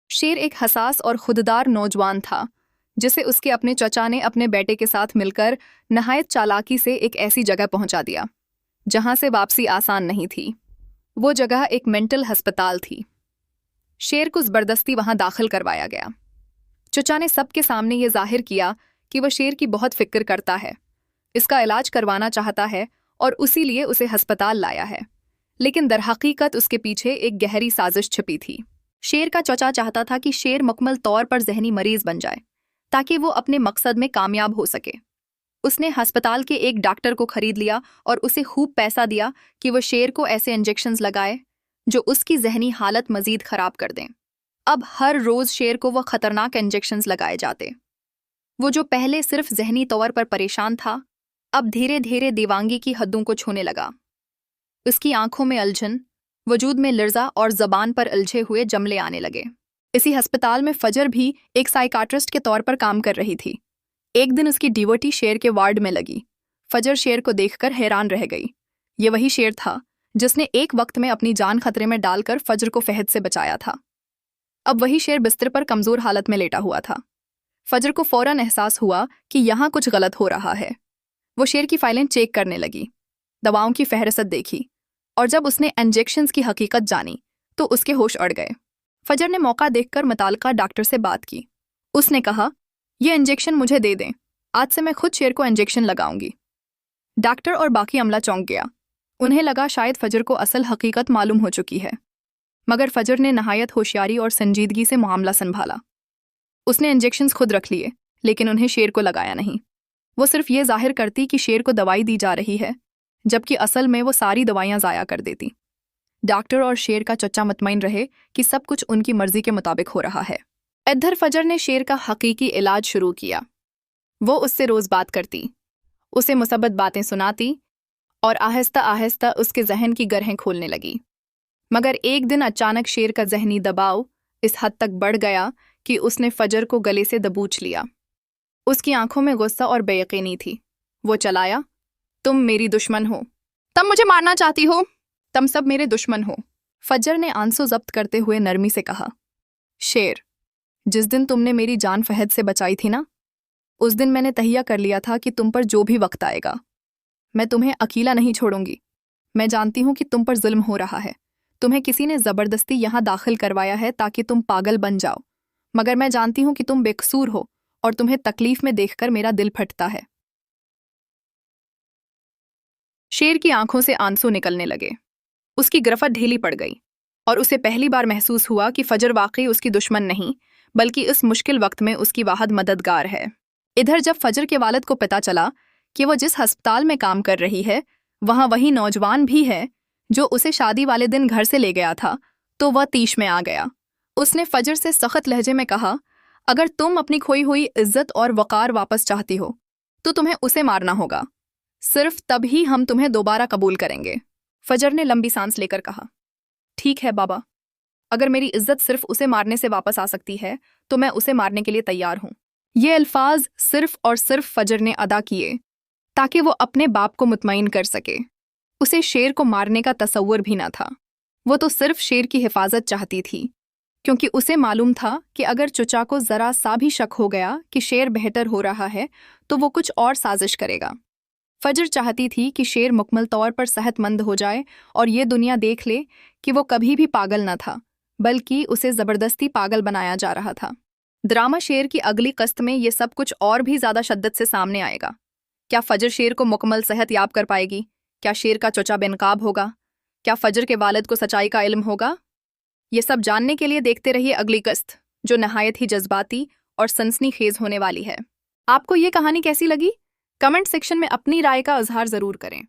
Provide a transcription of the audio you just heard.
शेर एक हसास और खुददार नौजवान था जिसे उसके अपने चचा ने अपने बेटे के साथ मिलकर नहायत चालाकी से एक ऐसी जगह पहुंचा दिया जहां से वापसी आसान नहीं थी। वो जगह एक मेंटल अस्पताल थी। शेर को जबरदस्ती वहां दाखिल करवाया गया। चचा ने सबके सामने ये जाहिर किया कि वह शेर की बहुत फिक्र करता है, इसका इलाज करवाना चाहता है और उसी लिए उसे अस्पताल लाया है। लेकिन दरहकीकत उसके पीछे एक गहरी साजिश छिपी थी। शेर का चचा चाहता था कि शेर मुकम्मल तौर पर जहनी मरीज बन जाए ताकि वो अपने मकसद में कामयाब हो सके। उसने अस्पताल के एक डॉक्टर को खरीद लिया और उसे खूब पैसा दिया कि वो शेर को ऐसे इंजेक्शंस लगाए जो उसकी जहनी हालत मजीद खराब कर दें। अब हर रोज शेर को वो खतरनाक इंजेक्शंस लगाए जाते। वो जो पहले सिर्फ जहनी तौर पर परेशान था, अब धीरे धीरे दीवांगी की हदों को छूने लगा। उसकी आंखों में उलझन, वजूद में लर्जा और जबान पर उलझे हुए जमले आने लगे। इसी अस्पताल में फजर भी एक साइकाट्रिस्ट के तौर पर काम कर रही थी। एक दिन उसकी ड्यूटी शेर के वार्ड में लगी। फजर शेर को देखकर हैरान रह गई। ये वही शेर था जिसने एक वक्त में अपनी जान खतरे में डालकर फजर को फहद से बचाया था। अब वही शेर बिस्तर पर कमजोर हालत में लेटा हुआ था। फजर को फौरन एहसास हुआ कि यहाँ कुछ गलत हो रहा है। वो शेर की फाइलें चेक करने लगी, दवाओं की फहरिस्त देखी और जब उसने इंजेक्शंस की हकीकत जानी तो उसके होश उड़ गए। फजर ने मौका देखकर मुताल्लिका डॉक्टर से बात की। उसने कहा, ये इंजेक्शन मुझे दे दें, आज से मैं खुद शेर को इंजेक्शन लगाऊंगी। डॉक्टर और बाकी अमला चौंक गया। उन्हें लगा शायद फजर को असल हकीकत मालूम हो चुकी है, मगर फजर ने नहायत होशियारी और संजीदगी से मामला संभाला। उसने इंजेक्शंस खुद रख लिए, लेकिन उन्हें शेर को लगाया नहीं। वो सिर्फ ये जाहिर करती कि शेर को दवाई दी जा रही है, जबकि असल में वो सारी दवाइयां ज़ाया कर देती। डॉक्टर और शेर का चचा मुतमईन रहे कि सब कुछ उनकी मर्जी के मुताबिक हो रहा है। इधर फजर ने शेर का हकीकी इलाज शुरू किया। वो उससे रोज़ बात करती, उसे मुसब्बत बातें सुनाती और आहिस्ता आहिस्ता उसके जहन की गरहें खोलने लगी। मगर एक दिन अचानक शेर का जहनी दबाव इस हद तक बढ़ गया कि उसने फजर को गले से दबोच लिया। उसकी आंखों में गुस्सा और बेयकीनी थी। वो चलाया, तुम मेरी दुश्मन हो, तुम मुझे मारना चाहती हो, तुम सब मेरे दुश्मन हो। फजर ने आंसू जब्त करते हुए नरमी से कहा, शेर, जिस दिन तुमने मेरी जान फहद से बचाई थी ना, उस दिन मैंने तहिया कर लिया था कि तुम पर जो भी वक्त आएगा मैं तुम्हें अकेला नहीं छोड़ूंगी। मैं जानती हूं कि तुम पर जुल्म हो रहा है। तुम्हें किसी ने जबरदस्ती यहां दाखिल करवाया है ताकि तुम पागल बन जाओ, मगर मैं जानती हूं कि तुम बेकसूर हो और तुम्हें तकलीफ में देखकर मेरा दिल फटता है। शेर की आंखों से आंसू निकलने लगे। उसकी गिरफ्त ढीली पड़ गई और उसे पहली बार महसूस हुआ कि फजर वाकई उसकी दुश्मन नहीं, बल्कि इस मुश्किल वक्त में उसकी वाहद मददगार है। इधर जब फजर के वालिद को पता चला कि वो जिस अस्पताल में काम कर रही है वहाँ वही नौजवान भी है जो उसे शादी वाले दिन घर से ले गया था, तो वह तीश में आ गया। उसने फजर से सख्त लहजे में कहा, अगर तुम अपनी खोई हुई इज्जत और वक़ार वापस चाहती हो तो तुम्हें उसे मारना होगा। सिर्फ तभी हम तुम्हें दोबारा कबूल करेंगे। फजर ने लंबी सांस लेकर कहा, ठीक है बाबा, अगर मेरी इज्जत सिर्फ उसे मारने से वापस आ सकती है तो मैं उसे मारने के लिए तैयार हूं। ये अल्फाज सिर्फ और सिर्फ फजर ने अदा किए ताकि वो अपने बाप को मुतमईन कर सके। उसे शेर को मारने का तसव्वुर भी न था। वो तो सिर्फ शेर की हिफाजत चाहती थी, क्योंकि उसे मालूम था कि अगर चचा को ज़रा सा भी शक हो गया कि शेर बेहतर हो रहा है तो वो कुछ और साजिश करेगा। फजर चाहती थी कि शेर मुकम्मल तौर पर सेहतमंद हो जाए और ये दुनिया देख ले कि वो कभी भी पागल न था, बल्कि उसे ज़बरदस्ती पागल बनाया जा रहा था। ड्रामा शेर की अगली किस्त में ये सब कुछ और भी ज़्यादा शद्दत से सामने आएगा। क्या फजर शेर को मुकम्मल सेहत याब कर पाएगी? क्या शेर का चचा बेनकाब होगा? क्या फजर के वालिद को सच्चाई का इल्म होगा? ये सब जानने के लिए देखते रहिए अगली किस्त, जो नहायत ही जज्बाती और सनसनीखेज होने वाली है। आपको ये कहानी कैसी लगी? कमेंट सेक्शन में अपनी राय का इजहार ज़रूर करें।